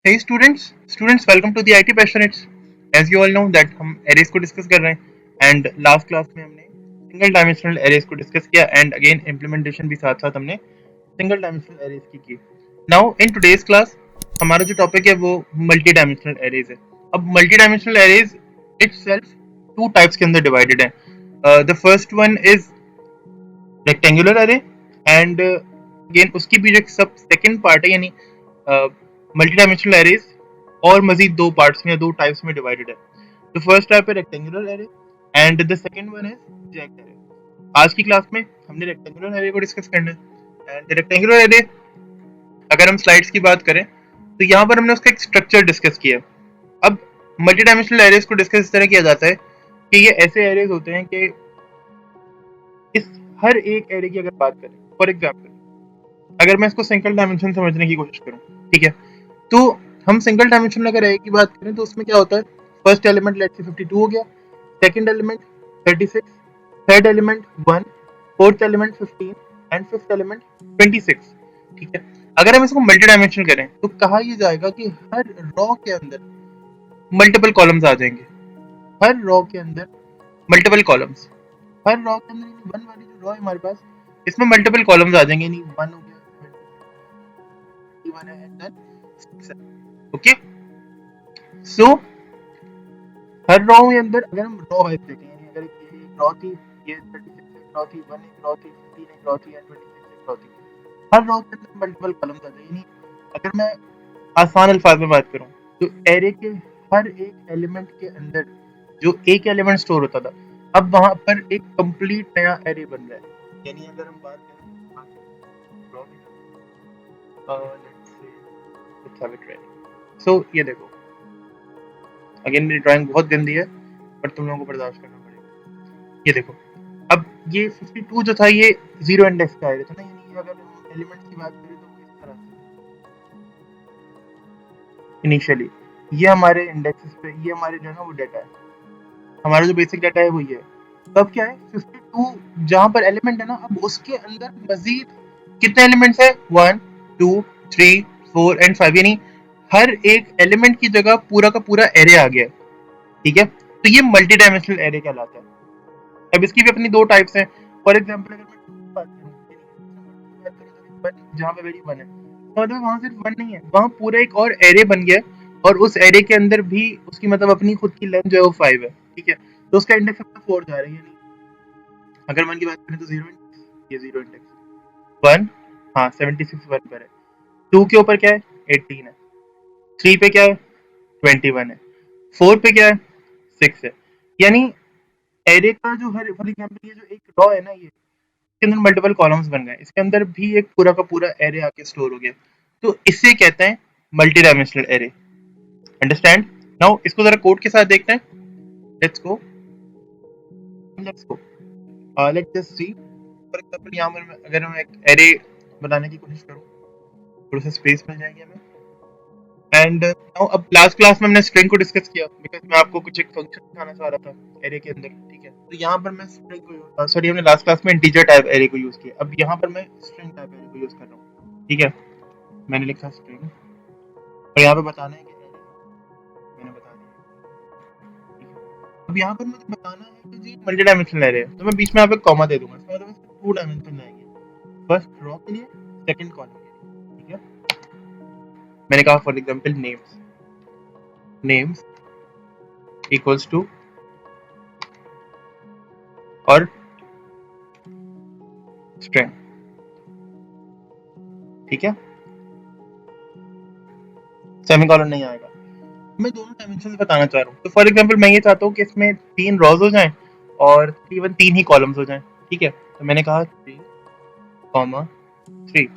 Hey students, welcome to the IT Passionates. As you all know that हम arrays को discuss कर रहे हैं एंड लास्ट क्लास में हमने सिंगल डायमेंशनल एरेज को डिस्कस किया एंड अगेन इम्प्लीमेंटेशन भी साथ साथ हमने सिंगल डायमेंशनल एरेज की नाउ इन टुडेज क्लास हमारा जो टॉपिक है वो मल्टी डायमेंशनल एरेज है. अब multi dimensional arrays itself two types के अंदर डिवाइडेड है. The first one is rectangular array and again उसकी भी जो सब सेकेंड पार्ट है यानी मल्टी डायमेंशनल एरेज और मजीद दो पार्ट्स में या दो टाइप्स में डिवाइडेड है. द फर्स्ट टाइप है rectangular array and the second one is jacked array. आज की क्लास में हमने रेक्टेंगुलर एरे को डिस्कस करना है एंड रेक्टेंगुलर एरे अगर हम स्लाइड्स की बात करें तो यहाँ पर हमने उसका एक स्ट्रक्चर डिस्कस किया. अब मल्टी डायमेंशनल एरेज को डिस्कस इस तरह किया जाता है कि ये ऐसे एरेज होते हैं कि इस हर एक एरे की अगर बात करें फॉर एग्जाम्पल अगर मैं इसको सिंगल डायमेंशन समझने की कोशिश करूँ, ठीक है, तो हम सिंगल डायमेंशन अगर एरे की बात करें तो उसमें क्या होता है, फर्स्ट एलिमेंट लेट्स से 52 हो गया, second element 36, third element 1, fourth element 15 and fifth element 26. ठीक है, अगर हम इसको मल्टी डायमेंशन करें तो कहा यह जाएगा कि हर रॉ के अंदर मल्टीपल कॉलम्स आ जाएंगे. हर रॉ के अंदर मल्टीपल कॉलम्स, हर रॉ के अंदर यानी वन वाली जो रॉ है हमारे पास इसमें मल्टीपल कॉलम्स आ जाएंगे, यानी वन हो गया, वन है एंड देन सिक्स है. ओके, सो हर रॉ के अंदर अगर हम रॉ वाइज देखें यानी अगर ये रॉ थी, ये 36 एक रॉ थी, 1 एक रॉ थी, 15 एक रॉ थी एंड 26 एक रॉ थी, हर रॉ के अंदर मल्टीपल कॉलम्स आ जाएंगे. यानी अगर मैं आसान अल्फाज में बात करूं तो एरे के हर एक एलिमेंट के अंदर जो एक एलिमेंट स्टोर होता था अब वहां पर एक कंप्लीट नया एरे बन रहा है. यानी अगर हम बात करें सो ये देखो, अगेन मेरी ड्राइंग बहुत गंदी है पर तुम लोगों को बर्दाश्त करना पड़ेगा. ये देखो, अब ये 52 जो था ये जीरो इंडेक्स का एरे था ना, यानी अगर हम एलिमेंट्स की बात करें तो इस तरह से इनिशियली ये हमारे इंडेक्सेस पे ये हमारे जो है ना वो डाटा है, हमारा जो बेसिक डाटा है वो ये है. तो अब क्या है 52 जहां पर एलिमेंट है ना, अब उसके अंदर मजीद कितने एलिमेंट्स है, 1 2 3 4 एंड 5, यानी हर एक एलिमेंट की जगह पूरा का पूरा एरे आ गया. ठीक है, तो ये मल्टी डायमेंशनल एरे कहलाता है. अब इसकी भी अपनी दो टाइप्स हैं. फॉर एग्जांपल अगर मैं बात करूं जहां पे वेरी वन है तो मतलब वहां सिर्फ वन नहीं है, वहां पूरा एक और एरे बन गया और उस एरे के अंदर भी उसकी मतलब अपनी खुद की लेंथ जो है वो 5 है. ठीक है, तो उसका इंडेक्स अपना 4 जा रहा है. यानी अगर वन की बात करें तो जीरो इंडेक्स, ये जीरो इंडेक्स, वन, हाँ 76 वन पर है, टू के ऊपर क्या है 18 है, थ्री पे क्या है 21 है, फोर पे क्या है 6 है. यानी एरे का जो हर फॉर एग्जांपल ये जो एक रॉ है ना, ये इसके अंदर मल्टीपल कॉलम्स बन गए, इसके अंदर भी एक पूरा का पूरा एरे आके स्टोर हो गया. तो इसे कहते हैं multi dimensional array. Understand? Now इसको जरा कोड के साथ देखते हैं. Let's go let's go let's just see. For example यहाँ पर अगर मैं एक एरे बनाने की कोशिश करूँ, थोड़ा सा स्पेस मिल जाएगी हमें. एंड नाउ अब लास्ट क्लास में हमने स्ट्रिंग को डिस्कस किया बिकॉज मैं आपको कुछ एक फंक्शन दिखाना चाह रहा था एरे के अंदर. ठीक है, तो यहाँ पर मैं स्ट्रिंग को सॉरी हमने लास्ट क्लास में इंटीजर टाइप एरे को यूज किया, अब यहाँ पर मैं स्ट्रिंग टाइप एरे को यूज कर रहा हूँ. ठीक है, मैंने लिखा स्ट्रिंग और यहाँ पे बताना है कि मैंने बता दिया. अब यहाँ पर मुझे बताना है कि जी मल्टी डायमेंशनल एरे है तो मैं बीच में यहाँ पे कॉमा दे दूंगा, इसका मतलब इसमें टू डायमेंशन आएंगे, फर्स्ट रो के लिए सेकंड कॉलम के लिए. ठीक है, मैंने कहा for example names, names equals to और स्ट्रिंग. ठीक है, सेमीकोलन नहीं आएगा. मैं दोनों डायमेंशन बताना चाह रहा हूँ. तो फॉर एग्जांपल मैं ये चाहता हूँ कि इसमें तीन रॉज हो जाएं और इवन तीन ही कॉलम्स हो जाएं. ठीक है, तो मैंने कहा 3 कॉमा 3.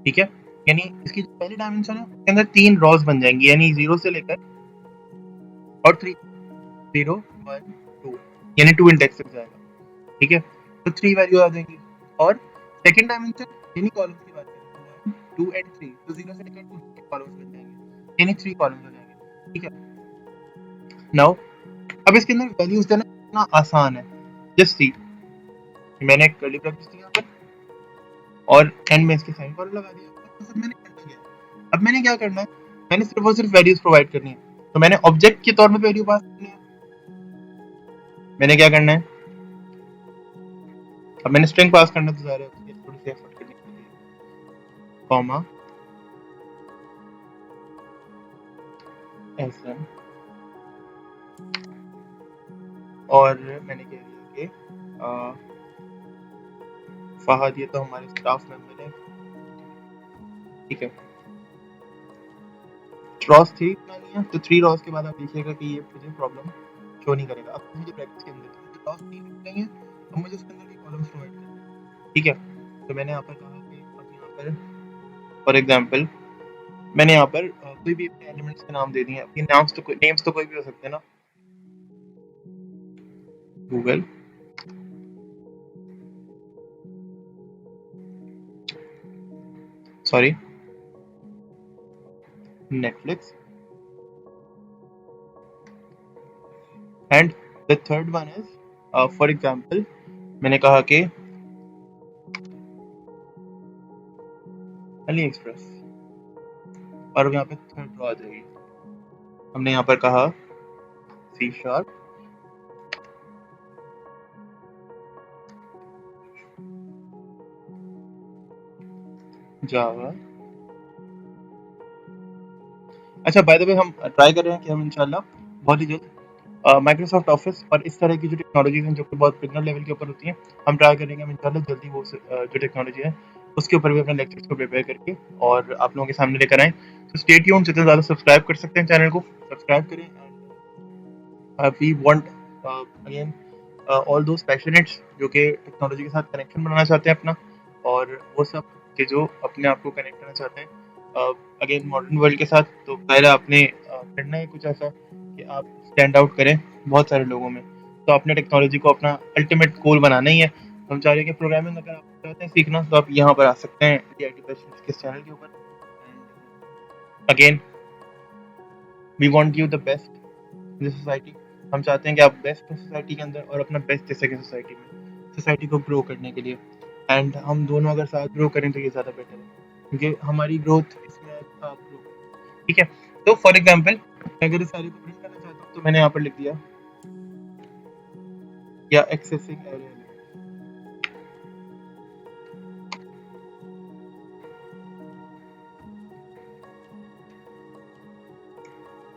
ठीक है, यानी इसकी जो पहली डायमेंशन है उसके अंदर तीन रॉज बन जाएंगी, यानी जीरो से लेकर और 3 0 1 2, यानी टू इंडेक्स तक जाएगा. ठीक है, तो 3 वैल्यू आ जाएंगी. और सेकंड डायमेंशन यानी कॉलम्स की बात करें तो 1 2 एंड 3, तो जीरो से लेकर 2 तक कॉलम्स बन जाएंगे, यानी 3 कॉलम्स हो जाएंगे. ठीक है, नाउ अब इसके अंदर वैल्यूज देना इतना आसान है. जस्ट सी, मैंने एक कर्ली ब्रैकेट्स दी यहाँ पर और एंड में इसके साइन कॉलन लगा दिया, तो फिर मैंने कर दिया. अब मैंने क्या करना है, मैंने सिर्फ और सिर्फ वैल्यूज प्रोवाइड करनी है, तो मैंने ऑब्जेक्ट के तौर पे वैल्यू पास करनी है। मैंने क्या करना है, अब मैंने स्ट्रिंग पास करना, तो ज़ाहिर है उसके लिए थोड़ी सी एफर्ट करनी पड़ेगी, कॉमा एसएन, और मैंने कह दिया कि फहद, ये तो हमारे स्टाफ मेंबर है, ठीक है। रॉस 3 बनानी है, तो 3 रॉस के बाद आप देखिएगा कि ये मुझे प्रॉब्लम शो नहीं करेगा। अब मुझे ब्रैकेट्स के अंदर मुझे रॉस 3 लिखनी है, अब मुझे उसके अंदर भी कॉलम्स प्रोवाइड करने हैं, ठीक है। तो मैंने यहाँ पर कहा कि अब यहाँ पर फॉर एग्जांपल मैंने यहाँ पर कोई भी अपने एलिमेंट्स के नाम दे दिए। अब ये नेम्स तो कोई भी हो सकते हैं ना, Google, sorry, Netflix, and the third one is for example मैंने कहा कि अली एक्सप्रेस, और अब यहाँ पे थर्ड रो आ जाएगी। हमने यहाँ पर कहा सी शार्प, जावा। अच्छा, बाय द वे हम ट्राई कर रहे हैं कि हम इंशाल्लाह बहुत ही जल्द माइक्रोसॉफ्ट ऑफिस और इस तरह की जो टेक्नोलॉजीज हैं जो कि बहुत बिगनर लेवल के ऊपर होती हैं, हम ट्राई करेंगे हम इंशाल्लाह जल्दी वो जो टेक्नोलॉजी है उसके ऊपर भी अपने लेक्चर्स को प्रिपेयर करके और आप लोगों के सामने लेकर आएँ। तो स्टे ट्यून्ड, जितना ज़्यादा सब्सक्राइब कर सकते हैं चैनल को सब्सक्राइब करें, and we want again all those passionates जो कि टेक्नोलॉजी के साथ कनेक्शन बनाना चाहते हैं अपना, और वो सब के जो अपने आप को कनेक्ट करना चाहते हैं अगेन मॉडर्न वर्ल्ड के साथ। तो पहले आपने करना है कुछ ऐसा कि आप स्टैंड आउट करें बहुत सारे लोगों में। तो आपने टेक्नोलॉजी को अपना अल्टीमेट गोल बनाना ही है। हम चाह रहे हैं कि प्रोग्रामिंग अगर आप चाहते हैं सीखना, तो आप यहाँ पर आ सकते हैं DIT पैशनेट्स के चैनल के ऊपर। Again we want you the best in the society. हम चाहते हैं कि आप बेस्ट हो सोसाइटी के अंदर और अपना बेस्ट दे सकें सोसाइटी में, सोसाइटी को ग्रो करने के लिए। एंड हम दोनों अगर साथ ग्रो करें तो ये ज़्यादा बेटर है, क्योंकि हमारी ग्रोथ इसमें आप ग्रो करें, ठीक है। तो फॉर एग्जांपल मैं अगर इस सारे को प्रिंट करना चाहता हूँ, तो मैंने यहाँ पर लिख दिया या accessing array,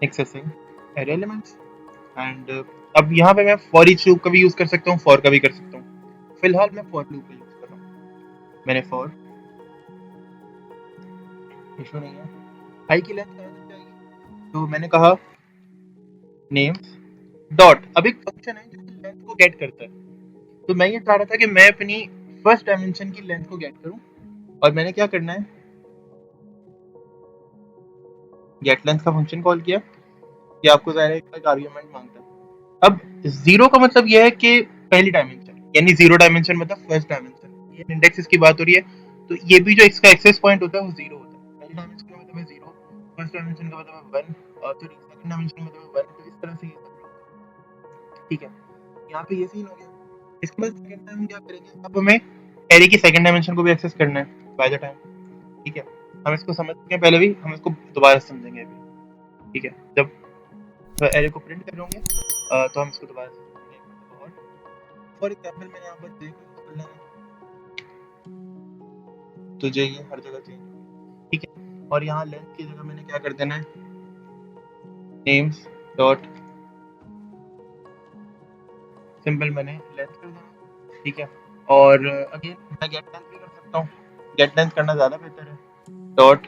accessing array elements. And अब यहाँ पे मैं फॉर ईच लूप का भी यूज़ कर सकता हूँ, फॉर का भी कर सकता हूँ। फिलहाल मैं फॉर लूप का यूज़ कर रहा हूँ। मैंने फॉर, इशू नहीं है, आई की लेंथ कहाँ तक जाएगी, तो मैंने कहा नेम्स डॉट। अब एक फंक्शन है जो लेंथ को गेट करता है, तो मैं ये चाह रहा था कि मैं अपनी फर्स्ट डायमेंशन की लेंथ को गेट करूं, और मैंने क्या करना है, गेट लेंथ का फंक्शन कॉल किया कि आपको ज़ाहिर है एक आर्गुमेंट मांगता है। अब जीरो का मतलब यह है कि पहली डायमेंशन, यानी जीरो डायमेंशन मतलब फर्स्ट डायमेंशन, ये इंडेक्स की बात हो रही है। तो ये भी जो इसका एक्सेस पॉइंट होता है वो जीरो होता है। पहली डायमेंशन का मतलब है जीरो, फर्स्ट डायमेंशन का मतलब है वन, और फिर सेकंड डायमेंशन का मतलब है वन। तो इस तरह से ये सब, ठीक है। यहाँ पे ये सीन हो गया। इसके बाद सेकंड टाइम क्या करेंगे, अब हमें एरे की सेकंड डायमेंशन को भी एक्सेस करना है बाय द टाइम, ठीक है। हम इसको समझ चुके हैं पहले भी, हम इसको दोबारा समझेंगे अभी, ठीक है। जब एरे को प्रिंट करोगे तो हम इसको दोबारा समझेंगे। और फॉर एग्जांपल मैंने यहाँ पर जे को यूज कर लेना, तो जे ये हर जगह चेंज होगा, ठीक है। और यहाँ लेंथ की जगह मैंने क्या कर देना है, नेम्स डॉट सिंपल मैंने लेंथ कर देना, ठीक है। और अगेन मैं गेट लेंथ भी कर सकता हूँ, गेट लेंथ करना ज़्यादा बेहतर है, डॉट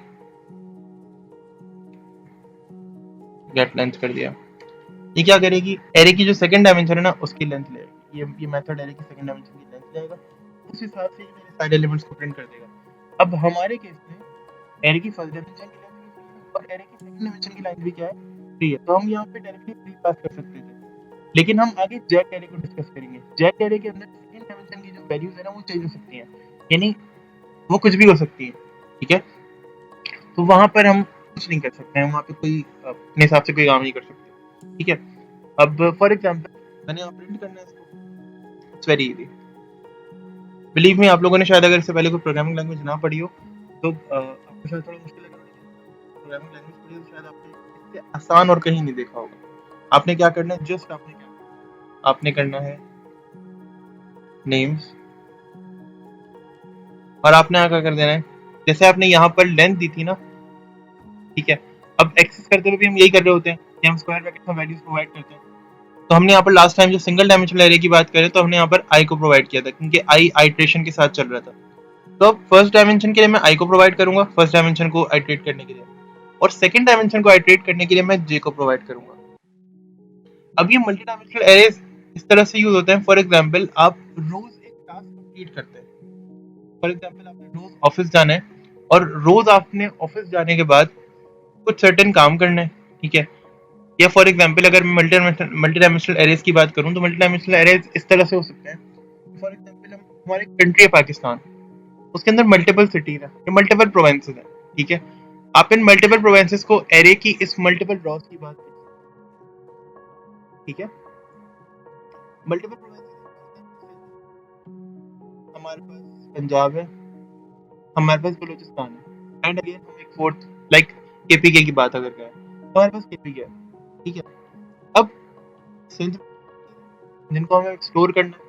गेट लेंथ कर दिया। ये क्या करेगी, एरे की जो सेकंड डायमेंशन है ना उसकी लेंथ लेगी। ये मेथड एरे की सेकंड डायमेंशन की लेंथ लेगा, उस हिसाब से ये मेरे सारे एलिमेंट्स को प्रिंट कर देगा। अब हमारे केस में एरे की फर्स्ट डायमेंशन की लेंथ भी फ्री है और एरे की सेकंड डायमेंशन की लेंथ भी क्या है, फ्री है। तो हम यहाँ पे डायरेक्टली फ्री पास कर सकते थे, लेकिन हम आगे जैक एरे को डिस्कस करेंगे। जैक एरे के अंदर सेकंड डायमेंशन की जो वैल्यूज है ना वो चेंज हो सकती हैं, यानी वो कुछ भी हो सकती है, ठीक है। तो वहां पर हम कुछ नहीं कर सकते हैं, वहां पे कोई अपने हिसाब से कोई काम नहीं कर सकते, ठीक है। अब फॉर एग्जांपल मैंने यहाँ प्रिंट करना है इसको, it's very easy. Believe me, आप लोगों ने शायद अगर इससे पहले कोई प्रोग्रामिंग लैंग्वेज ना पढ़ी हो तो आपको शायद थोड़ा मुश्किल लगेगा, प्रोग्रामिंग लैंग्वेज पढ़ी है तो शायद आपने इससे आसान और कहीं नहीं देखा होगा। आपने क्या करना है, जस्ट आपने करना है नेम्स, और आपने यहाँ क्या कर देना है, जैसे आपने यहाँ पर लेंथ दी थी ना, ठीक है, अब एक्सेस करते हुए भी हम यही कर रहे होते हैं कि हम स्क्वायर ब्रैकेट में वैल्यूज प्रोवाइड करते हैं। तो हमने यहाँ पर लास्ट टाइम जो सिंगल डायमेंशनल एरे की बात करें तो हमने यहाँ पर आई को प्रोवाइड किया था, क्योंकि आई आइट्रेशन के साथ चल रहा था। तो अब फर्स्ट डायमेंशन के लिए मैं आई को प्रोवाइड करूंगा, फर्स्ट डायमेंशन को आइट्रेट करने के लिए, और सेकंड डायमेंशन को आइट्रेट करने के लिए मैं जे को प्रोवाइड करूंगा। अब ये मल्टी डायमेंशनल एरेज इस तरह से यूज होते हैं। फॉर एग्जांपल, आप रोज एक टास्क कंप्लीट करते हैं। फॉर एग्जांपल, आपने रोज ऑफिस जाना है, और रोज आपने ऑफिस जाने के बाद कुछ सर्टेन काम करना है, ठीक है। या फॉर एग्जांपल, अगर मैं मल्टी डायमेंशनल एरेज की बात करूं तो मल्टी डायमेंशनल एरेज इस तरह से हो सकते हैं। फॉर एग्जांपल, हम हमारी कंट्री है पाकिस्तान, उसके अंदर मल्टीपल सिटीज है, मल्टीपल प्रोविंसेस है, ठीक है। आप इन मल्टीपल प्रोविंसेस को एरे की इस मल्टीपल रॉस की बात करें, ठीक है। मल्टीपल प्रोविंसेस, हमारे पास पंजाब है, हमारे पास बलूचिस्तान है, एंड अगेन हम एक फोर्थ लाइक केपीके की बात अगर करें तो हमारे पास केपीके है, ठीक है। अब सिंध जिनको हमें एक्सप्लोर करना है,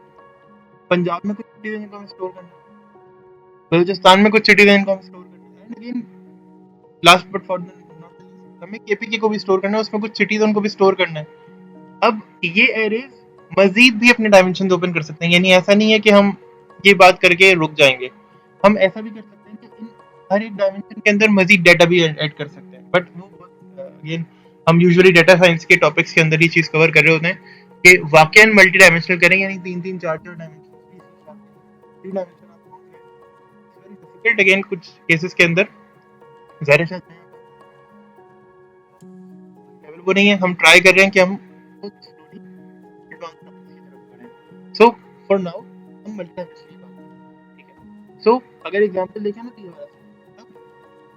पंजाब में कुछ सिटीज हैं जिनको हमें एक्सप्लोर करना है, बलूचिस्तान में कुछ सिटीज हैं जिनको हमें एक्सप्लोर करना है, and again last but for not the least हमें केपीके को भी स्टोर करना है, उसमें कुछ सिटीज उनको भी स्टोर करना है। अब ये एरेज मजीद भी अपने डायमेंशन ओपन कर सकते हैं, यानी ऐसा नहीं है कि हम ये बात करके रुक जाएंगे। हम ऐसा भी कर सकते हैं कि इन हर एक डायमेंशन के अंदर मजीद डाटा भी ऐड कर सकते हैं, बट वो अगेन हम यूजुअली डाटा साइंस के टॉपिक्स के अंदर ही चीज कवर कर रहे होते हैं कि वाकई मल्टी डायमेंशनल करेंगे, यानी तीन तीन चार चार डायमेंशन, थ्री डायमेंशन आपको वेरी डिफिकल्ट अगेन कुछ केसेस के अंदर, ज़ाहिर है लेवल वो नहीं है। हम ट्राई कर रहे हैं कि हम स्लोली एडवांस टॉपिक्स की तरफ बढ़ें। सो फॉर नाउ हम मल्टी डायमेंशनल की बात करें, ठीक है। सो अगर एग्जांपल देखें ना तो ये वाला, अब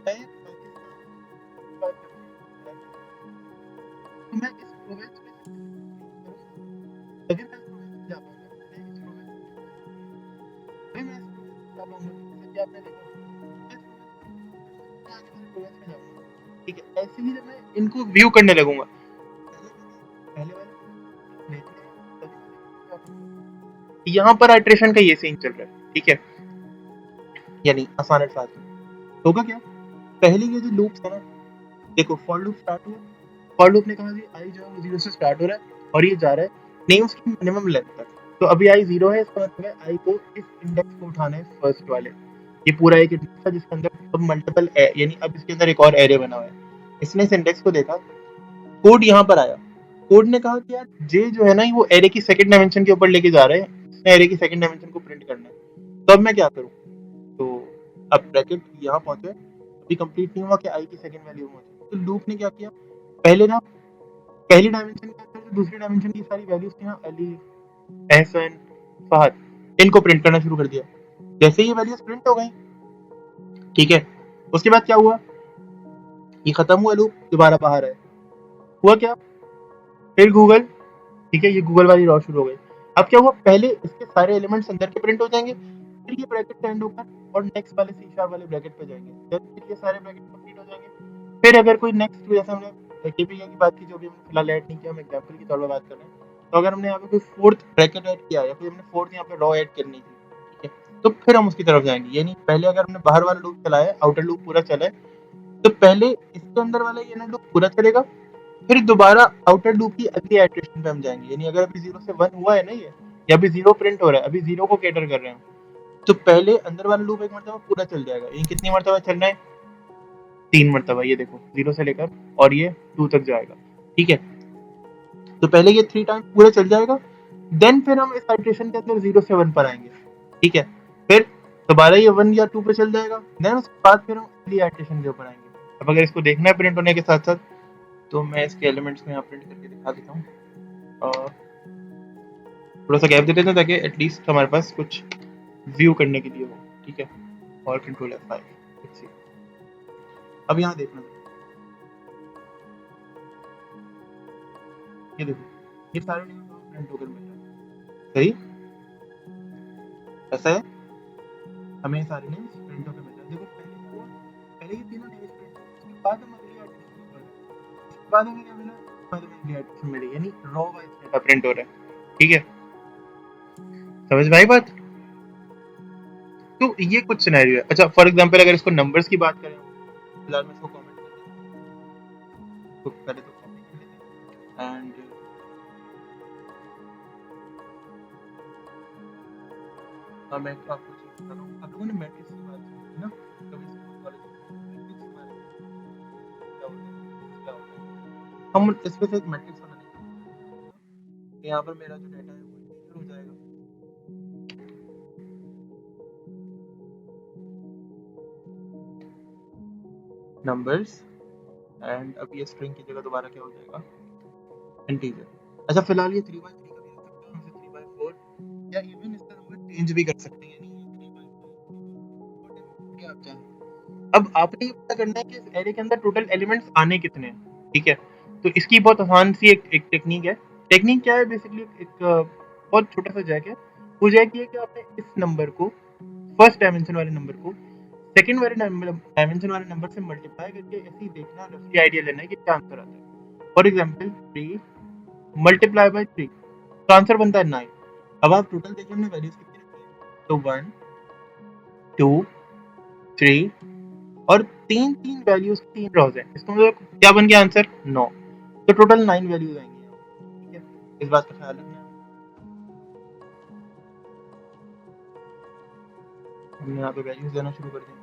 मैं पाकिस्तान की बात करता हूँ, तो मैं इस प्रोविंस में अगर मैं इस प्रोविंस में जा पाऊंगा, मैं इस प्रोविंस में मैं इस प्रोविंस में जा पाऊंगा, जैसे कि आपने देखा मैं इस आगे वाले प्रोविंस में जाऊंगा, ठीक है। ऐसे ही जब मैं इनको व्यू करने लगूंगा, पहले वाले यहाँ पर आइट्रेशन का ये सीन चल रहा है, ठीक है, यानी आसान है साथ में। होगा क्या, पहले ये जो लूप था ना, देखो फॉर लूप स्टार्ट हुआ, फॉर लूप ने कहा कि आई जो है वो 0 से स्टार्ट हो रहा है और ये जा रहा है नेम्स की मिनिमम लेंथ तक। तो अभी आई 0 है, इसका मतलब है आई को इस इंडेक्स को उठाना है फर्स्ट वाले। ये पूरा एक इंडेक्स था जिसके अंदर अब मल्टीपल यानी अब इसके अंदर एक और एरे बना हुआ है। इसने इस इंडेक्स को देखा, कोड यहाँ पर आया, कोड ने कहा कि यार जे जो है ना वो एरे की सेकंड डायमेंशन के ऊपर लेके जा रहे हैं, इसने एरे की सेकंड डायमेंशन को प्रिंट करना है। तो अब मैं क्या करूँ, तो अब ब्रैकेट यहाँ पहुंचे, अभी कंप्लीट नहीं हुआ कि आई की सेकंड वैल्यू पहुंचे। तो लूप ने क्या किया, पहले ना पहली डायमेंशन के अंदर जो दूसरी डायमेंशन की सारी वैल्यूज थी ना, अली, एहसन, फहद, इनको प्रिंट करना शुरू कर दिया। जैसे ये वैल्यूज प्रिंट हो गई, ठीक है, उसके बाद क्या हुआ, ये खत्म हुआ लूप, दोबारा बाहर आए, हुआ क्या, फिर गूगल, ठीक है, ये गूगल वाली रॉ शुरू हो गई। अब क्या हुआ, पहले इसके सारे एलिमेंट्स अंदर के प्रिंट हो जाएंगे, फिर ये ब्रैकेट एंड होकर और नेक्स्ट वाले सी शार्प वाले ब्रैकेट पे जाएंगे, फिर ये सारे ब्रैकेट कंप्लीट हो जाएंगे। फिर अगर कोई नेक्स्ट, जैसे हमने केपीके की बात की, जो भी हमने फिलहाल ऐड नहीं किया, हम एग्जांपल की तौर पर बात कर रहे हैं, तो अगर हमने यहाँ पे कोई फोर्थ ब्रैकेट ऐड किया या फिर हमने फोर्थ यहाँ पे रॉ ऐड करनी थी, ठीक है, तो फिर हम उसकी तरफ जाएंगे। यानी पहले अगर हमने बाहर वाला लूप चलाया, आउटर लूप पूरा चला है, तो पहले इसके अंदर वाला ये इनर लूप पूरा चलेगा, फिर दोबारा आउटर लूप की अगली इटरेशन पे हम जाएंगे। यानी अगर अभी 0 से 1 हुआ है ना ये, या अभी 0 प्रिंट हो रहा है, अभी 0 को कैटर कर रहे हैं, तो पहले अंदर वाला लूप एक मरतबा पूरा चल जाएगा। ये कितनी मरतबा चल रहा है, 3 मरतबा, ये देखो 0 से लेकर और ये 2 तक जाएगा, ठीक है। तो पहले ये 3 टाइम पूरा चल जाएगा, देन फिर हम इस इटरेशन के अंदर 0 से 1 पर आएंगे, ठीक है। फिर दोबारा ये 1 या 2 पे चल जाएगा, देन उसके बाद फिर हम अगली इटरेशन के ऊपर आएंगे। अब अगर इसको देखना है प्रिंट होने के साथ साथ, तो मैं इसके एलिमेंट्स में यहाँ प्रिंट करके दिखा देता हूँ, और थोड़ा सा गैप दे देते हैं ताकि एटलीस्ट हमारे पास कुछ व्यू करने के लिए हो, ठीक है। और कंट्रोल F5, अब यहाँ देखना, ये देखो ये सारे प्रिंट होकर मिल रहे हैं, सही, ऐसा है, हमें सारे नेम्स प्रिंट होकर मिल रहे हैं। देखो पहले क्या हुआ, पहले ये तीनों नेम्स प्रिंट, उसके बाद हम अगली बाद में क्या मिला, बाद में डेटा मिली, यानी रॉ वाइज डेटा प्रिंट हो रहा है। ठीक है, समझ में आई बात? तो ये कुछ सिनेरियो है। अच्छा, फॉर एग्जांपल अगर इसको नंबर्स की बात करें, फिलहाल मैं इसको कमेंट कर देता हूं, तो पहले तो कॉपी कर लेते हैं एंड अब मैं आपको चीज बता रहा हूँ। आप लोगों ने मैट्रिक्स की बात की ना कभी स्कूल कॉलेज में, मैट्रिक्स के बारे में क्या होता है, क्या होता है, हम इस पे से एक मैट्रिक्स बनाने की कोशिश करेंगे ना, कि यहाँ पर मेरा जो डाटा है वो इंटीजर हो जाएगा, नंबर्स, एंड अब ये स्ट्रिंग की जगह दोबारा क्या हो जाएगा, इंटीजर। अच्छा, फिलहाल ये 3 by 3 का भी रख सकते हैं, हम इसे 3 by 4 या इवन इसका नंबर चेंज भी कर सकते हैं, नहीं 3 by 5 क्या आप चाहें। अब आपने ये पता करना है कि इस एरे के अंदर टोटल एलिमेंट्स आने कितने हैं। ठीक है, तो इसकी बहुत आसान सी एक टेक्निक है। टेक्निक क्या है, बेसिकली एक बहुत छोटा सा जैक है। वो जैक ये है कि आपने इस नंबर को, फर्स्ट डायमेंशन वाले नंबर को सेकंड वाले डायमेंशन वाले नंबर से मल्टीप्लाई करके ऐसे ही देखना, रफली आइडिया लेना है कि क्या आंसर आता है। फॉर एग्जाम्पल 3 मल्टीप्लाई बाई 3, तो आंसर बनता है 9। अब आप टोटल देखिए हमने वैल्यूज कितनी रखी है, तो 1 2 3 और तीन वैल्यूज 3 रॉज है, इसका मतलब क्या बन गया आंसर, 9। तो टोटल 9 वैल्यूज आएंगी। ठीक है, इस बात का ख्याल रखना है। हमने यहाँ पे वैल्यूज देना शुरू कर दी।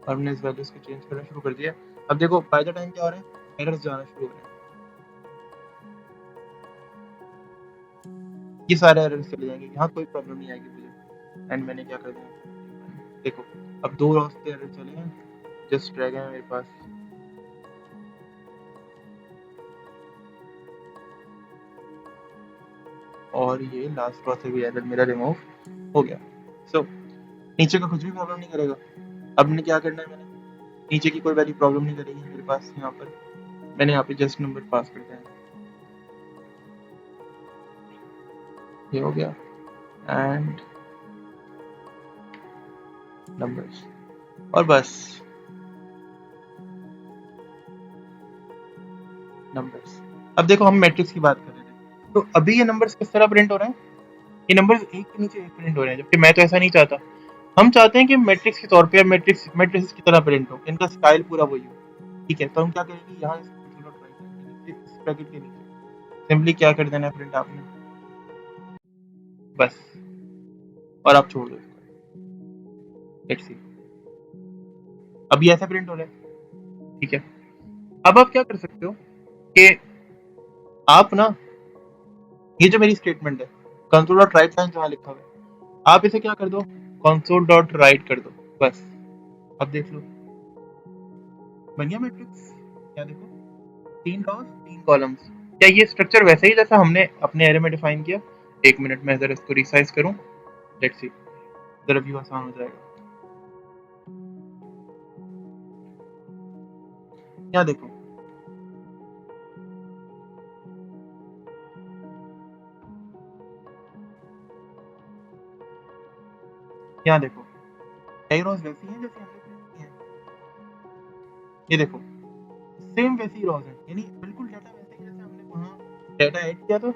और हमने इस वैल्यूज को चेंज करना शुरू कर दिया। अब देखो बाय द टाइम क्या हो रहा है, एरर्स जाना शुरू हो रहे हैं, ये सारे एरर्स चले जाएंगे, यहाँ कोई प्रॉब्लम नहीं आएगी मुझे। एंड मैंने क्या कर दिया, देखो अब 2 रॉस पे एरर चले हैं, जस्ट रह गए हैं मेरे पास और ये लास्ट रॉ से भी एरर मेरा रिमूव हो गया। सो नीचे का कुछ भी प्रॉब्लम नहीं करेगा। अब मैंने क्या करना है, मैंने नीचे की कोई वैल्यू प्रॉब्लम नहीं करेगी मेरे पास। यहाँ पर मैंने यहाँ पे जस्ट नंबर पास कर दिया, ये हो गया एंड नंबर्स, और बस नंबर्स। अब देखो हम मैट्रिक्स की बात कर रहे थे, तो अभी ये नंबर्स किस तरह प्रिंट हो रहे हैं, ये नंबर्स एक के नीचे एक प्रिंट हो रहे हैं, जबकि मैं तो ऐसा नहीं चाहता। हम चाहते हैं कि मैट्रिक्स के तौर पे मैट्रिक्स की तरह प्रिंट हो, इनका स्टाइल पूरा वही हो। ठीक है, तो हम क्या करेंगे, यहाँ इस ब्रैकेट के नीचे सिंपली क्या कर देना है प्रिंट आपने, बस, और आप छोड़ दो इसको। लेट्स सी, अब ये ऐसा प्रिंट हो रहा है। ठीक है, अब आप क्या कर सकते हो कि आप ना, ये जो मेरी स्टेटमेंट है, कंसोल डॉट राइट लाइन जहाँ लिखा हुआ है, आप इसे क्या कर दो, कंसोल डॉट राइट कर दो, बस। अब देख लो बन गया मैट्रिक्स। क्या देखो, 3 रॉस 3 कॉलम्स। क्या ये स्ट्रक्चर वैसे ही जैसा हमने अपने एरे में डिफाइन किया? एक मिनट में जरा इसको रिसाइज करूं, लेट्स सी, जरा व्यू आसान हो जाएगा। यहाँ देखो, यहाँ देखो, कई रॉस वैसी हैं जैसे हमने प्रिंट की हैं। ये देखो सेम वैसी रॉस है, यानी बिल्कुल डाटा वैसे ही जैसे हमने वहाँ डाटा ऐड किया, तो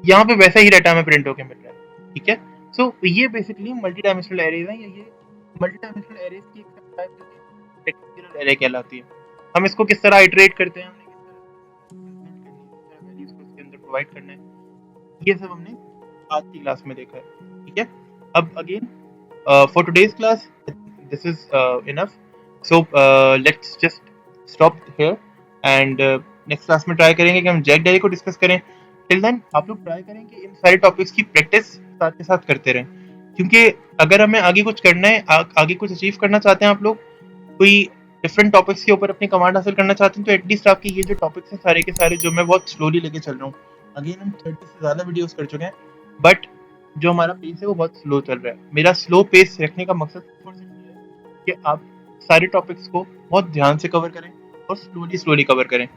यहाँ पे वैसा ही डाटा हमें प्रिंट होके मिल रहा है। ठीक है, सो ये बेसिकली मल्टी डायमेंशनल एरेज हैं, ये मल्टी डायमेंशनल एरेज की एक टाइप जो कि रेक्टेंगुलर एरे कहलाती है। हम इसको किस तरह इटरेट करते हैं, हमने किस तरह वैल्यूज को इसके अंदर प्रोवाइड करना है, ये सब हमने आज की क्लास में देखा है। ठीक है, अब again for today's class this is enough, so let's just stop here and next class में ट्राई करेंगे कि हम जैक डायरी को डिस्कस करें। टिल देन आप लोग ट्राई करें कि इन सारे टॉपिक्स की प्रैक्टिस साथ के साथ करते रहें, क्योंकि अगर हमें आगे कुछ करना है, आगे कुछ अचीव करना चाहते हैं आप लोग, कोई डिफरेंट टॉपिक्स के ऊपर अपनी कमांड हासिल करना चाहते हैं, तो एटलीस्ट आपके ये जो टॉपिक्स हैं सारे के सारे जो मैं बहुत स्लोली लेके चल रहा हूँ, अगेन हम 30 से ज़्यादा वीडियोस कर चुके हैं, बट जो हमारा पेस है वो बहुत स्लो चल रहा है। मेरा स्लो पेस रखने का मकसद सिर्फ और सिर्फ ये है कि आप सारे टॉपिक्स को बहुत ध्यान से कवर करें और स्लोली स्लोली कवर करें।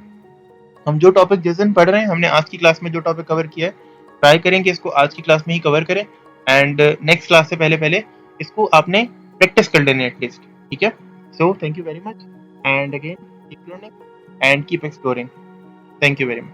हम जो टॉपिक जिस दिन पढ़ रहे हैं, हमने आज की क्लास में जो टॉपिक कवर किया है, ट्राई करें कि इसको आज की क्लास में ही कवर करें, एंड नेक्स्ट क्लास से पहले पहले इसको आपने प्रैक्टिस कर लेनी है एटलीस्ट, ठीक है? So thank you very much, and again keep learning and keep exploring. Thank you very much.